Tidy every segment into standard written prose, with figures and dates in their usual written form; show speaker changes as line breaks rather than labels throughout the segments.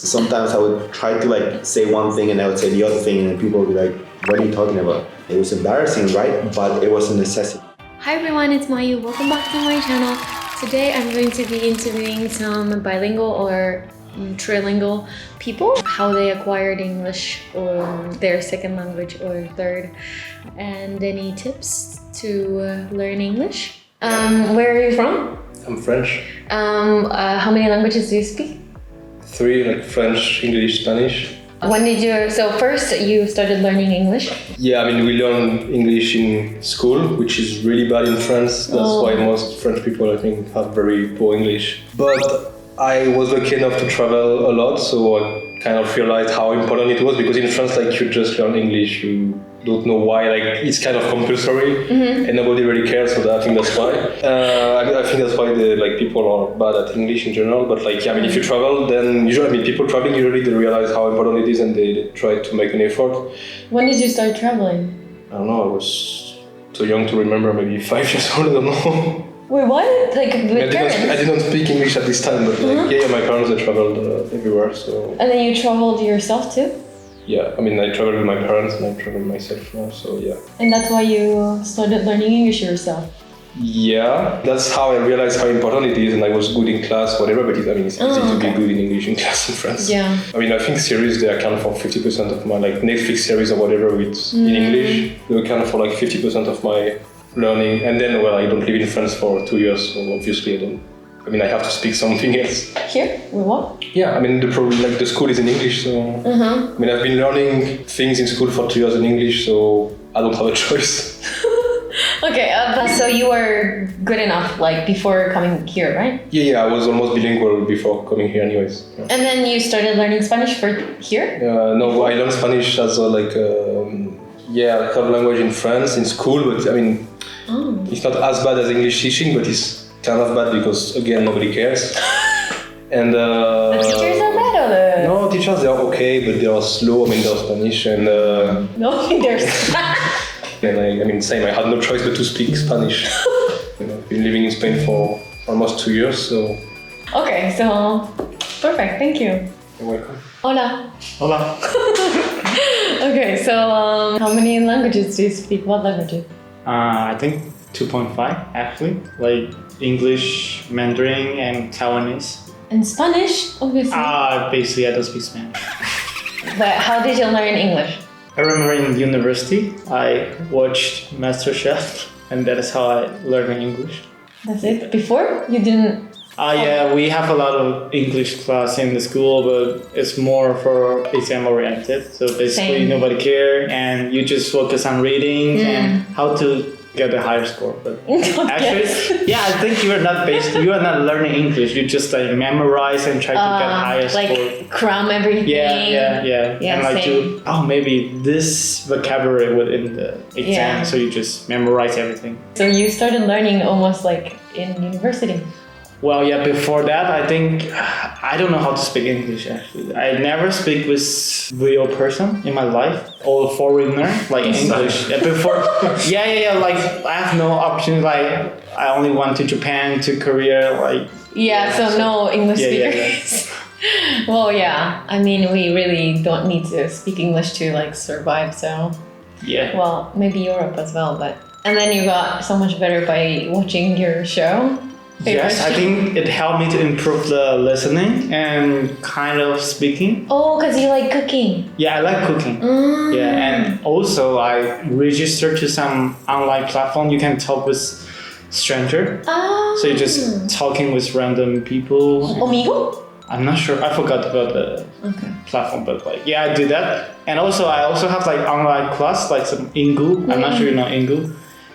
Sometimes I would try to like say one thing and I would say the other thing and people would be like, what are you talking about? It was embarrassing, right? But it was a necessity.
Hi everyone, it's Mayu. Welcome back to my channel. Today I'm going to be interviewing some bilingual or trilingual people, how they acquired English or their second language or third, and any tips to learn English. Where are you from?
I'm French.
How many languages do you speak?
3, like French, English, Spanish.
When did you, so first you started learning English?
Yeah, I mean, we learn English in school, which is really bad in France. That's why most French people, I think, have very poor English. But I was lucky enough to travel a lot, so I kind of realized how important it was, because in France, like, you just learn English, you don't know why, like, it's kind of compulsory, and nobody really cares, so I think that's why. I think that's why people are bad at English in general, but like, yeah, I mean, if you travel, then usually, I mean, people traveling usually they realize how important it is and they try to make an effort.
When did you start traveling?
I don't know, I was too young to remember, maybe 5 years old, I don't know.
Wait, what? Like, with parents?
I didn't speak English at this time, but like, yeah, my parents, they traveled everywhere, so...
And then you traveled yourself too?
Yeah, I mean, I traveled with my parents and I traveled myself now, so yeah.
And that's why you started learning English yourself?
Yeah, that's how I realized how important it is, and I was good in class, whatever, but it's easy to be good in English in class in France.
Yeah.
I mean, I think series, they account for 50% of my, like, Netflix series or whatever it's in English, they account for like 50% of my learning. And then, well, I don't live in France for 2 years, so obviously I have to speak something else.
Here? With what?
Yeah, I mean, the school is in English, so... I mean, I've been learning things in school for 2 years in English, so I don't have a choice.
Okay, so you were good enough, like, before coming here, right?
Yeah, I was almost bilingual before coming here anyways. Yeah.
And then you started learning Spanish for here?
No, I learned Spanish as a third language in France, in school, but I mean, it's not as bad as English teaching, but it's kind of bad because, again, nobody cares. And
the teachers are bad or
No, teachers, they're okay, but they are slow. I mean, they're Spanish and...
No, they're...
And same, I had no choice but to speak Spanish. I've been living in Spain for almost 2 years, so...
Okay, so... Perfect, thank you.
You're welcome.
Hola.
Hola.
Okay, so how many languages do you speak? What languages?
I think 2.5 actually, like English, Mandarin, and Taiwanese.
And Spanish, obviously.
Basically I don't speak Spanish.
But how did you learn English?
I remember in university, I watched MasterChef, and that is how I learned English.
That's it? Before? You didn't...
Yeah, we have a lot of English class in the school, but it's more for exam oriented. So basically nobody cares, and you just focus on reading and how to get a higher score. But actually, yeah, I think you are not learning English. You just like memorize and try to get higher score.
Like cram everything.
Yeah. And like maybe this vocabulary within the exam, so you just memorize everything.
So you started learning almost like in university.
Well, yeah, before that, I think, I don't know how to speak English, actually. I never speak with real person in my life, or foreigner, like English. Before, like, I have no option, like, I only went to Japan, to Korea, like...
So no English speakers. Well, yeah, I mean, we really don't need to speak English to, like, survive, so...
Yeah.
Well, maybe Europe as well, but... And then you got so much better by watching your show.
Yes, I think it helped me to improve the listening and kind of speaking.
Oh, because you like cooking.
Yeah, I like cooking. Yeah, and also I registered to some online platform. You can talk with stranger. So you're just talking with random people.
Omigo?
I'm not sure. I forgot about the platform, but I do that. And also I have like online class, like some Ingu. I'm not sure you know Ingu,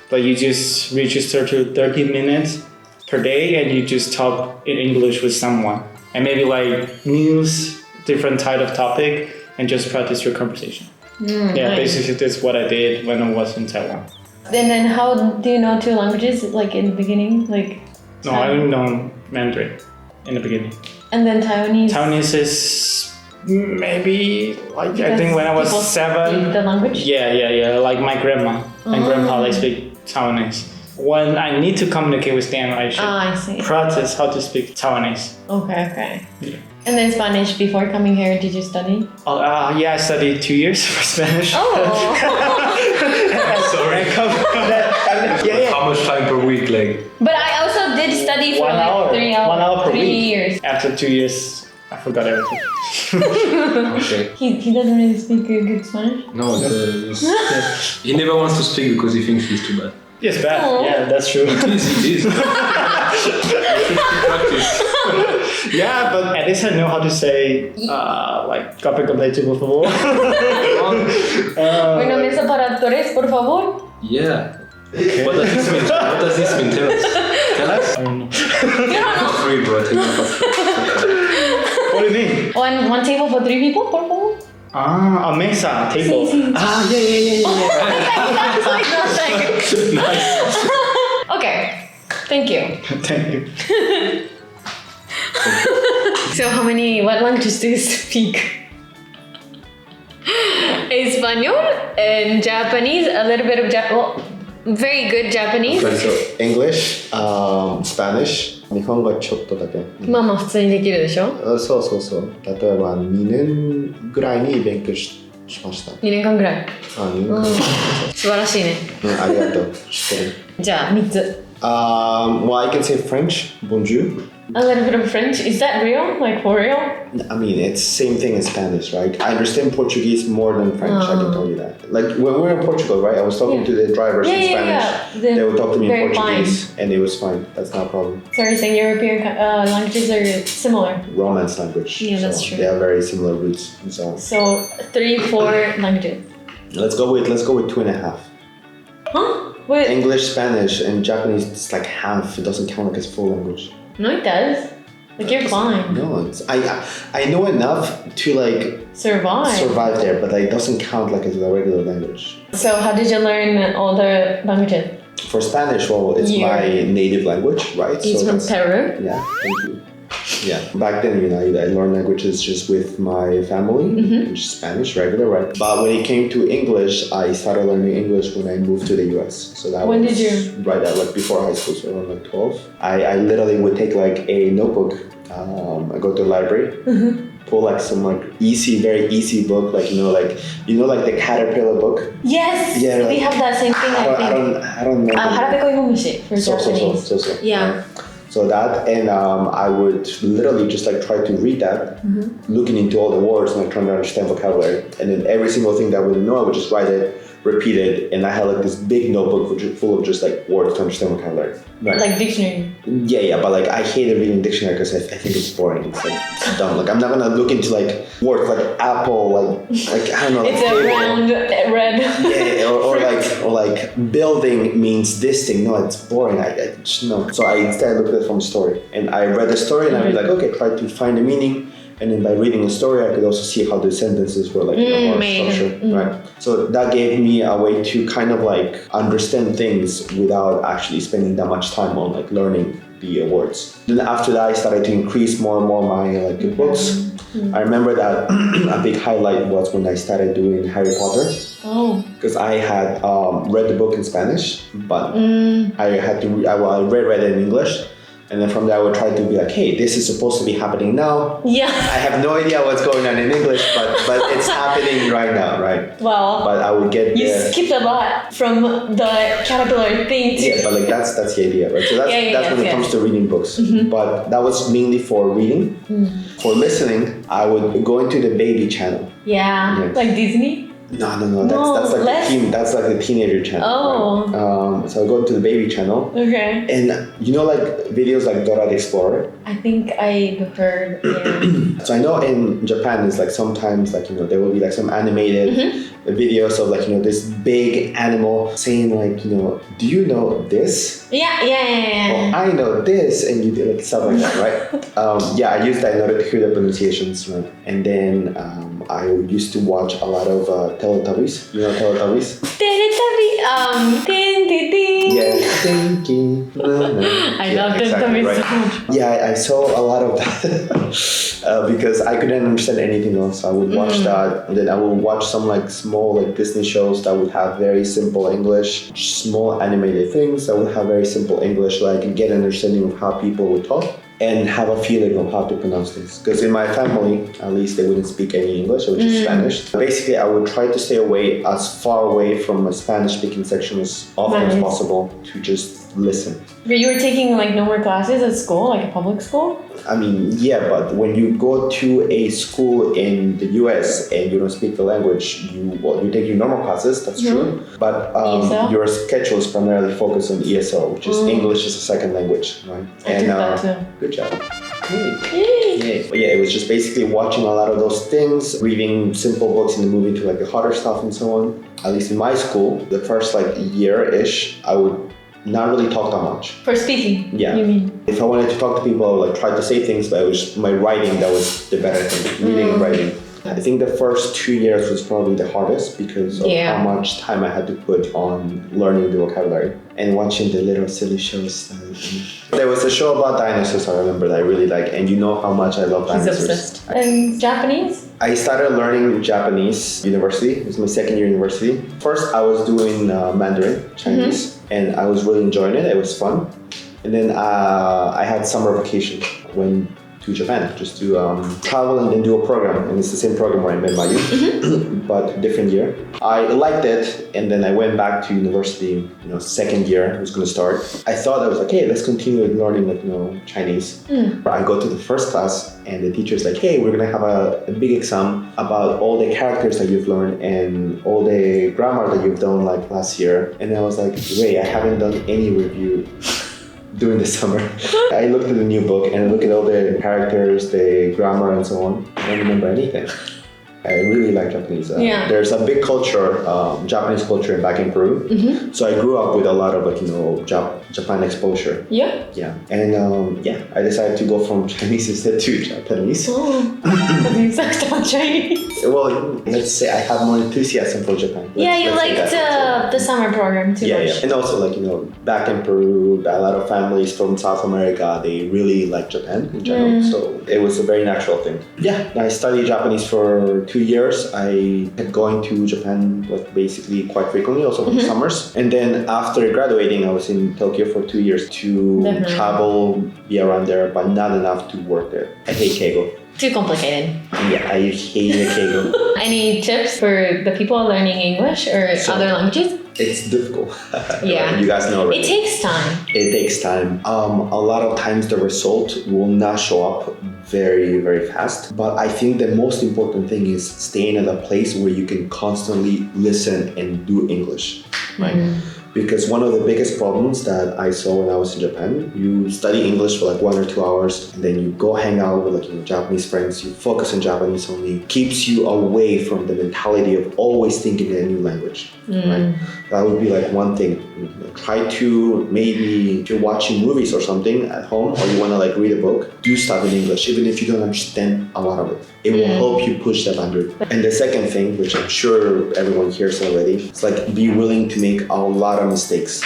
but you just register to 30 minutes per day and you just talk in English with someone and maybe like news, different type of topic, and just practice your conversation. Nice. Basically that's what I did when I was in Taiwan.
And then how do you know 2 languages, like in the beginning?
No, I didn't know Mandarin in the beginning.
And then Taiwanese?
Taiwanese is maybe like, I think when I was 7.
Speak the language?
Yeah, like my grandma and grandpa, they speak Taiwanese. when I need to communicate with them, I should
I see.
practice how to speak Taiwanese.
Okay.
Yeah.
And then Spanish, before coming here, did you study?
Oh, yeah, I studied 2 years for Spanish.
Oh.
Sorry.
Yeah.
How much time per week? Like,
But I also did study for
1
like
hour.
3 hours.
1 hour per
3
week.
years.
After 2 years, I forgot everything.
okay.
He doesn't really speak good Spanish?
No, he never wants to speak because he thinks he's too bad.
It's bad.
Oh.
Yeah, that's true.
It is. You should practice.
Yeah, but at least I know how to say, like, copy completo, por favor.
Una mesa para actores, por favor.
Yeah. Okay. What does this mean? What does this mean? Tell us. Tell us.
I don't know.
You don't know?
For free, bro. Take it for free.
What do you mean?
One table for 3 people, por favor.
A mesa, table.
Sí.
Yeah.
That's like nothing.
Nice.
Okay, thank you.
Thank you.
So what languages do you speak? Espanol and Japanese, a little bit of very good Japanese.
Okay, so English, Spanish, 日本語ちょっとだけ。
まあ普通にできるでしょ
そう。例えば2年ぐらいに勉強しました。
2年間ぐらい。
2年間。
素晴らしいね。
ありがとう。知ってる。
じゃあ3つ。
Well, I can say French, bonjour.
A little bit of French. Is that real? Like for real?
I mean, it's same thing as Spanish, right? I understand Portuguese more than French, I can tell you that. Like, when we were in Portugal, right? I was talking to the drivers in Spanish.
They
would talk to me in
very
Portuguese,
fine.
and it was fine. That's not a problem.
So you're saying European languages are similar?
Romance language.
Yeah, that's
so
true.
They have very similar roots and so on.
So 3-4 languages.
Let's go with 2.5.
Huh? Wait.
English, Spanish, and Japanese, it's like half. It doesn't count like as full language.
No, it does. Like you're fine.
No, I know enough to like
Survive
there, but it doesn't count like as a regular language.
So how did you learn all the languages?
For Spanish, well, it's my native language, right?
It's from Peru?
Yeah, thank you. Yeah, back then, I learned languages just with my family, which is Spanish, regular, right? But when it came to English, I started learning English when I moved to the US. So that
when
was
did you?
Right at like before high school, so around like 12. I literally would take like a notebook. I go to the library, pull like some like very easy book, like like the caterpillar book.
Yes.
Yeah,
we have that same thing.
I don't know.
Harapeko Igomushi for Japanese.
So.
Yeah.
So that, and I would literally just like try to read that, looking into all the words and like trying to understand vocabulary. And then every single thing that I wouldn't know, I would just write it, repeat it, and I had like this big notebook full of just like words to understand vocabulary. Right.
Like dictionary.
Yeah, but like I hated reading dictionary because I think it's boring. It's like it's dumb. Like I'm not gonna look into like words like apple, like I don't know.
It's a round red.
Yeah, or like building means this thing. No, it's boring. I just no. So I instead looked at it from story, and I read the story, and I'd be like, okay, try to find the meaning. And then by reading the story, I could also see how the sentences were like more structured, right? So that gave me a way to kind of like understand things without actually spending that much time on like learning the words. Then after that, I started to increase more and more my like books. I remember that a big highlight was when I started doing Harry Potter.
Oh.
Because I had read the book in Spanish, but I had to I read it in English. And then from there, I would try to be like, hey, this is supposed to be happening now.
Yeah.
I have no idea what's going on in English, but it's happening right now, right?
Well,
but I would get
you skipped a lot from the caterpillar thing too.
Yeah, but like that's the idea, right? So that's when it comes to reading books. But that was mainly for reading. For listening, I would go into the baby channel.
Yeah. Like Disney?
No. That's like the teenager channel.
Oh.
Right? So I go to the baby channel.
Okay.
And like videos like Dora the Explorer.
I think I've heard. Yeah.
So I know in Japan it's like sometimes like there will be like some animated videos of like this big animal saying like do you know this?
Yeah.
Well, I know this, and you do like stuff like that, right? Yeah, I used that in order to hear the pronunciations, right? And then I used to watch a lot of Teletubbies. You know Teletubbies? Yes, thank you.
I love Teletubbies so much.
Yeah, I saw a lot of that because I couldn't understand anything else. I would watch that, and then I would watch some like small like Disney shows that would have very simple English, small animated things that would have very simple English, so I could get an understanding of how people would talk and have a feeling of how to pronounce things. Because in my family, at least, they wouldn't speak any English, it was just Spanish. Basically, I would try to stay away as far away from a Spanish-speaking section as often as possible to just listen.
But you were taking like no more classes at school, like a public school?
I mean, yeah, but when you go to a school in the US and you don't speak the language, you take your normal classes, that's true. But your schedule is primarily focused on ESL, which is English as a second language, right?
I took that too.
Good job. Yay. But yeah, it was just basically watching a lot of those things, reading simple books and then moving to like the harder stuff and so on. At least in my school, the first like year-ish, I would not really talk that much.
For speaking?
Yeah.
You mean?
If I wanted to talk to people, I would like try to say things, but it was my writing that was the better thing, reading and writing. I think the first 2 years was probably the hardest because of how much time I had to put on learning the vocabulary and watching the little silly shows. There was a show about dinosaurs I remember that I really like, and you know how much I love dinosaurs.
He's obsessed. And Japanese?
I started learning Japanese university. It was my second year university. First, I was doing Mandarin, Chinese, and I was really enjoying it. It was fun. And then I had summer vacation when to Japan just to travel and then do a program, and it's the same program where I met Mayu, but different year. I liked it, and then I went back to university. Second year was going to start. I thought I was like, hey, let's continue learning Chinese. I go to the first class, and the teacher's like, hey, we're going to have a big exam about all the characters that you've learned and all the grammar that you've done like last year. And I was like, wait, I haven't done any review during the summer. I looked at the new book and I looked at all the characters, the grammar and so on. I don't remember anything. I really like Japanese. There's a big culture, Japanese culture back in Peru. So I grew up with a lot of Japan exposure. Yeah. And I decided to go from Chinese instead to Japanese.
Because you sucked on Chinese.
Well, let's say I have more enthusiasm for Japan.
You liked the summer program too much.
And also back in Peru, a lot of families from South America, they really like Japan in general. So it was a very natural thing. I studied Japanese for 2 years. I kept going to Japan basically quite frequently, also in the summers. And then after graduating, I was in Tokyo for 2 years to travel, be around there, but not enough to work there. I hate Keigo.
Too complicated.
Yeah, I hate Keigo.
Any tips for the people learning English or other languages?
It's difficult. You guys know already.
It takes time.
It takes time. A lot of times the result will not show up very, very fast. But I think the most important thing is staying at a place where you can constantly listen and do English, right? Because one of the biggest problems that I saw when I was in Japan, you study English for 1 or 2 hours, and then you go hang out with Japanese friends, you focus on Japanese only, keeps you away from the mentality of always thinking in a new language. Right? That would be one thing. Try to, maybe if you're watching movies or something at home, or you want to read a book, do stuff in English, even if you don't understand a lot of it. It will help you push that boundary. And the second thing, which I'm sure everyone hears already, it's be willing to make a lot of mistakes.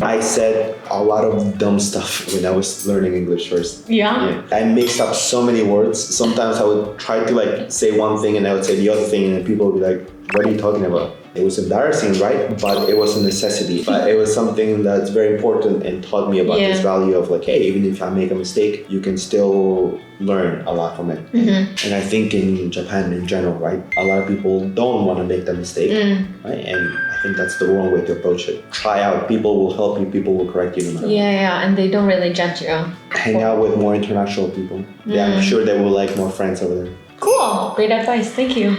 I said a lot of dumb stuff when I was learning English first. I mixed up so many words. Sometimes I would try to say one thing and I would say the other thing, and people would be like, what are you talking about? It was embarrassing, right? But it was a necessity. But it was something that's very important and taught me about this value of hey, even if I make a mistake, you can still learn a lot from it. And I think in Japan in general, right, a lot of people don't want to make that mistake, right? And I think that's the wrong way to approach it. Try out. People will help you. People will correct you no matter what.
And they don't really judge you.
Hang out with more international people. I'm sure they will more friends over there.
Cool. Great advice. Thank you.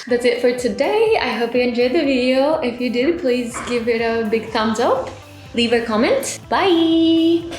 That's it for today. I hope you enjoyed the video. If you did, please give it a big thumbs up. Leave a comment. Bye!